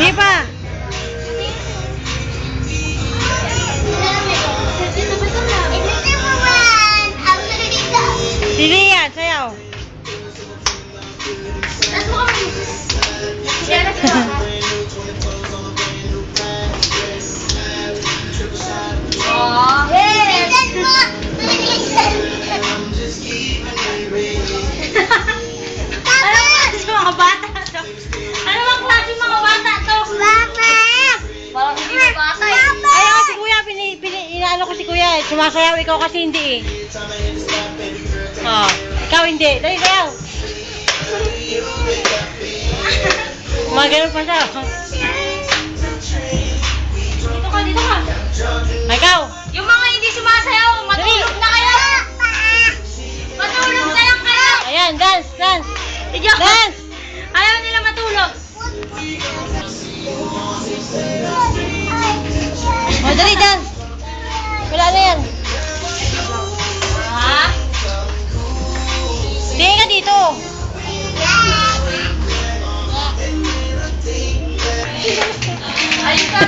Sige pa. Sige yan, sayaw. Mga bata to. Ano bang klase mga bata to? Parang hindi na bata eh. Ayaw si kuya, inaano ko si kuya eh. Sumasayaw, ikaw kasi hindi eh. Oh, ikaw hindi. Dali sayaw. Mga ganun pa siya. Dito ka. Ikaw. Yung mga hindi sumasayaw, matulog na kayo. Matulog na lang kayo. Ayan, dance. Dance. Ayaw nila matulog. O, dali, dance. Wala na yan. Ha? Tingin ka dito. Ayun ka,